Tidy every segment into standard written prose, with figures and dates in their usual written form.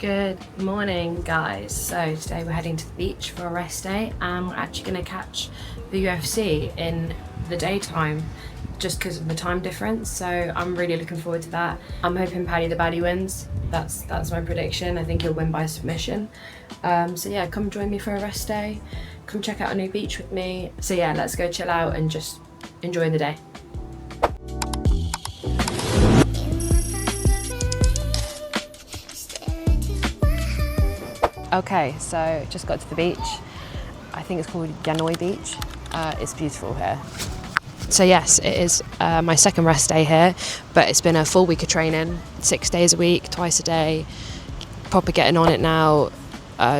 Good morning, guys. So today we're heading to the beach for a rest day, and we're actually going to catch the UFC in the daytime just because of the time difference. So I'm really looking forward to that. I'm hoping Paddy the Baddy wins. That's my prediction. I think he'll win by submission. So yeah, come join me for a rest day. Come check out Yanui Beach with me. So yeah, let's go chill out and just enjoy the day. Okay, so just got to the beach. I think it's called Yanui Beach. It's beautiful here. So yes, it is my second rest day here, but it's been a full week of training, 6 days a week, twice a day, proper getting on it now.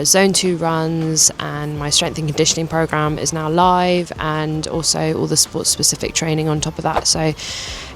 Zone 2 runs and my strength and conditioning program is now live, and also all the sports specific training on top of that. So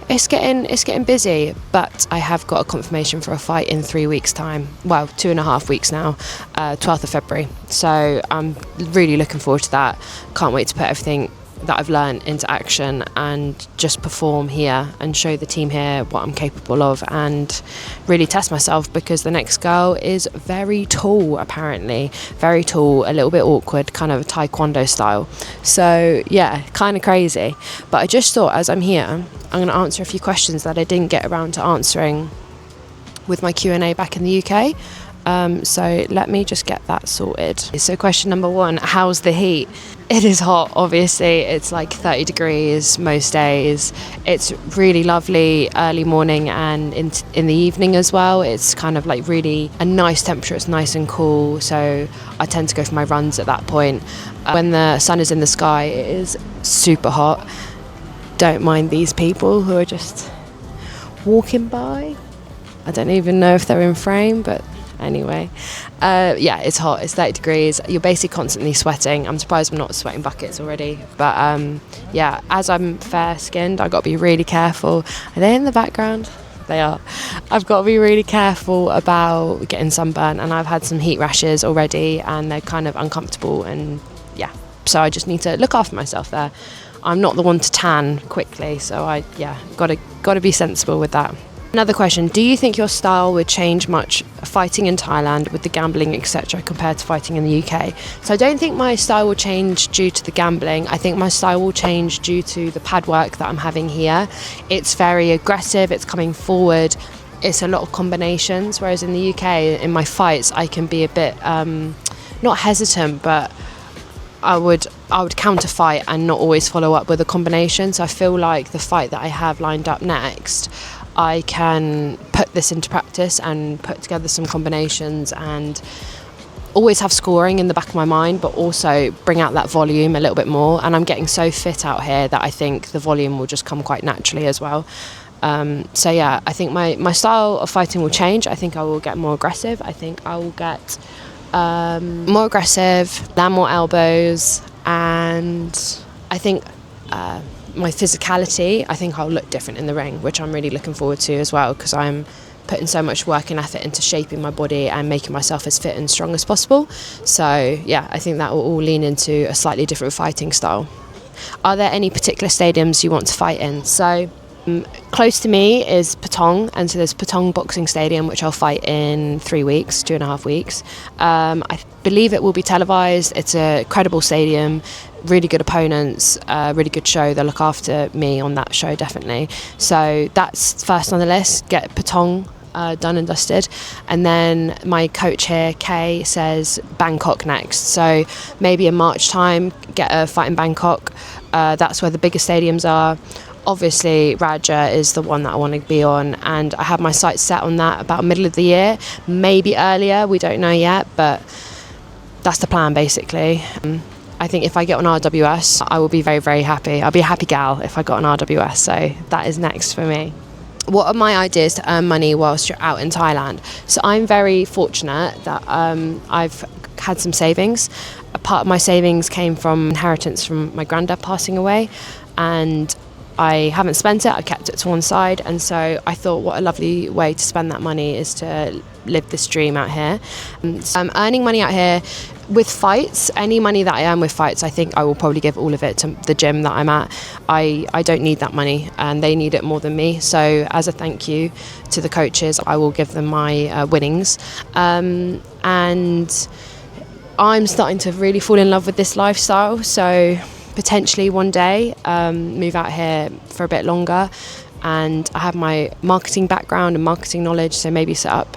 it's getting busy, but I have got a confirmation for a fight in 3 weeks' time. Well, 2.5 weeks now, 12th of February. So I'm really looking forward to that. Can't wait to put everything that I've learned into action and just perform here and show the team here what I'm capable of and really test myself, because the next girl is very tall, apparently. Very tall, a little bit awkward, kind of a taekwondo style. So yeah, kind of crazy. But I just thought, as I'm here, I'm going to answer a few questions that I didn't get around to answering with my Q&A back in the UK. So let me just get that sorted. So question number 1, how's the heat? It is hot, obviously. It's like 30 degrees most days. It's really lovely early morning and in the evening as well. It's kind of like really a nice temperature. It's nice and cool. So I tend to go for my runs at that point. When the sun is in the sky, it is super hot. Don't mind these people who are just walking by. I don't even know if they're in frame, but anyway, yeah, it's hot. It's 30 degrees. You're basically constantly sweating. I'm surprised I'm not sweating buckets already. But yeah, as I'm fair-skinned, I've got to be really careful. Are they in the background? They are. I've got to be really careful about getting sunburnt, and I've had some heat rashes already, and they're kind of uncomfortable, and yeah, so I just need to look after myself there. I'm not the one to tan quickly, so I got to be sensible with that. Another question, do you think your style would change much fighting in Thailand with the gambling, etc., compared to fighting in the UK? So I don't think my style will change due to the gambling. I think my style will change due to the pad work that I'm having here. It's very aggressive, it's coming forward, it's a lot of combinations, whereas in the UK, in my fights, I can be a bit, not hesitant, but I would counter fight and not always follow up with a combination. So I feel like the fight that I have lined up next, I can put this into practice and put together some combinations and always have scoring in the back of my mind, but also bring out that volume a little bit more. And I'm getting so fit out here that I think the volume will just come quite naturally as well. So yeah, I think my style of fighting will change. I think I will get more aggressive. I think I will get more aggressive, land more elbows, and I think my physicality, I think I'll look different in the ring, which I'm really looking forward to as well, because I'm putting so much work and effort into shaping my body and making myself as fit and strong as possible. So yeah, I think that will all lean into a slightly different fighting style. Are there any particular stadiums you want to fight in? So close to me is Patong, and so there's Patong Boxing Stadium, which I'll fight in 3 weeks, 2.5 weeks. I believe it will be televised. It's a credible stadium, really good opponents, really good show. They'll look after me on that show, definitely. So that's first on the list, get Patong done and dusted. And then my coach here, Kay, says Bangkok next. So maybe in March time, get a fight in Bangkok. That's where the biggest stadiums are. Obviously, Raja is the one that I want to be on, and I have my sights set on that about middle of the year, maybe earlier, we don't know yet, but that's the plan basically. I think if I get on RWS, I will be very, very happy. I'll be a happy gal if I got on RWS, so that is next for me. What are my ideas to earn money whilst you're out in Thailand? So I'm very fortunate that I've had some savings. A part of my savings came from inheritance from my granddad passing away, and I haven't spent it, I kept it to one side, and so I thought what a lovely way to spend that money is to live this dream out here. So I'm earning money out here with fights, any money that I earn with fights, I think I will probably give all of it to the gym that I'm at. I don't need that money, and they need it more than me. So as a thank you to the coaches, I will give them my winnings. And I'm starting to really fall in love with this lifestyle. So potentially one day move out here for a bit longer. And I have my marketing background and marketing knowledge, so maybe set up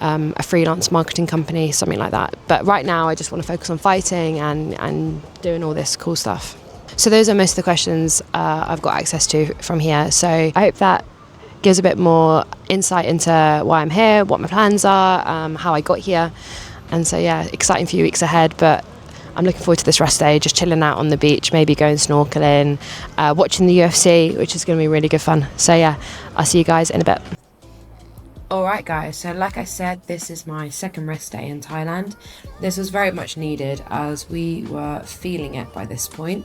a freelance marketing company, something like that. But right now I just want to focus on fighting and doing all this cool stuff. So those are most of the questions I've got access to from here. So I hope that gives a bit more insight into why I'm here, what my plans are, how I got here. And so yeah, exciting few weeks ahead, but I'm looking forward to this rest day, just chilling out on the beach, maybe going snorkeling, watching the UFC, which is going to be really good fun. So yeah, I'll see you guys in a bit. Alright guys, so like I said, this is my second rest day in Thailand. This was very much needed as we were feeling it by this point.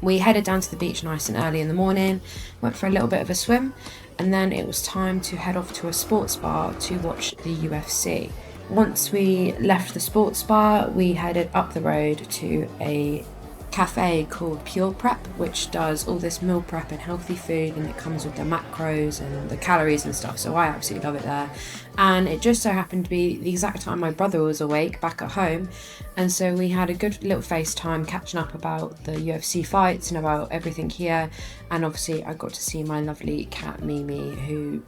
We headed down to the beach nice and early in the morning, went for a little bit of a swim, and then it was time to head off to a sports bar to watch the UFC. Once we left the sports bar, we headed up the road to a cafe called Pure Prep, which does all this meal prep and healthy food, and it comes with the macros and the calories and stuff, so I absolutely love it there. And it just so happened to be the exact time my brother was awake back at home, and so we had a good little FaceTime catching up about the UFC fights and about everything here. And obviously I got to see my lovely cat Mimi, who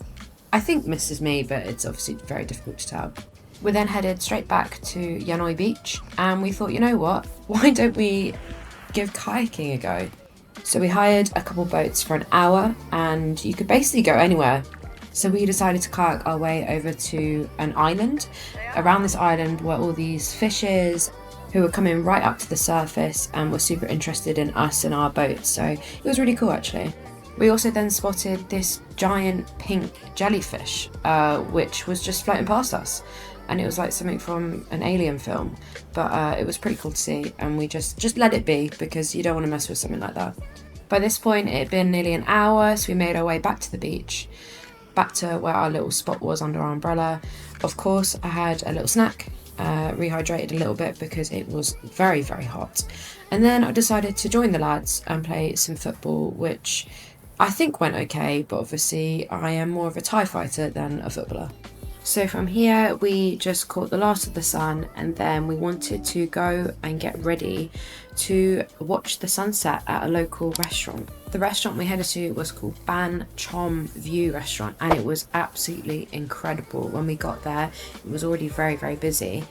I think misses me, but it's obviously very difficult to tell. We then headed straight back to Yanui Beach, and we thought, you know what, why don't we give kayaking a go? So we hired a couple boats for an hour, and you could basically go anywhere. So we decided to kayak our way over to an island. Around this island were all these fishes who were coming right up to the surface and were super interested in us and our boat. So it was really cool actually. We also then spotted this giant pink jellyfish, which was just floating past us. And it was like something from an alien film, but it was pretty cool to see, and we just let it be, because you don't want to mess with something like that. By this point it had been nearly an hour, so we made our way back to the beach, back to where our little spot was under our umbrella. Of course I had a little snack, rehydrated a little bit because it was very, very hot. And then I decided to join the lads and play some football, which I think went okay, but obviously I am more of a Thai fighter than a footballer. So from here we just caught the last of the sun, and then we wanted to go and get ready to watch the sunset at a local restaurant. The restaurant we headed to was called Ban Chom View Restaurant, and it was absolutely incredible. When we got there it was already very, very busy,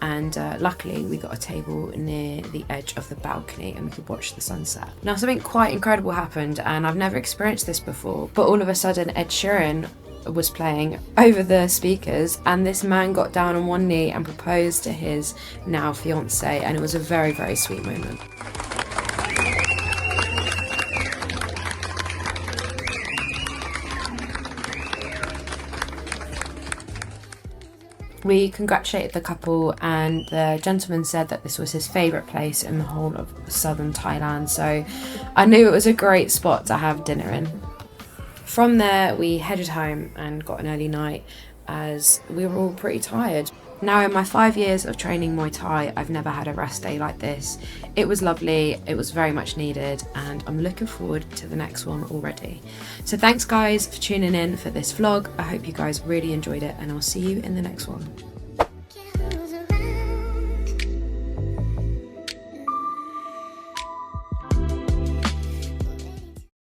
and luckily we got a table near the edge of the balcony and we could watch the sunset. Now something quite incredible happened, and I've never experienced this before, but all of a sudden Ed Sheeran was playing over the speakers, and this man got down on one knee and proposed to his now fiance, and it was a very, very sweet moment. We congratulated the couple, and the gentleman said that this was his favourite place in the whole of southern Thailand, so I knew it was a great spot to have dinner in. From there we headed home and got an early night, as we were all pretty tired. Now in my 5 years of training Muay Thai, I've never had a rest day like this. It was lovely, it was very much needed, and I'm looking forward to the next one already. So thanks guys for tuning in for this vlog. I hope you guys really enjoyed it, and I'll see you in the next one.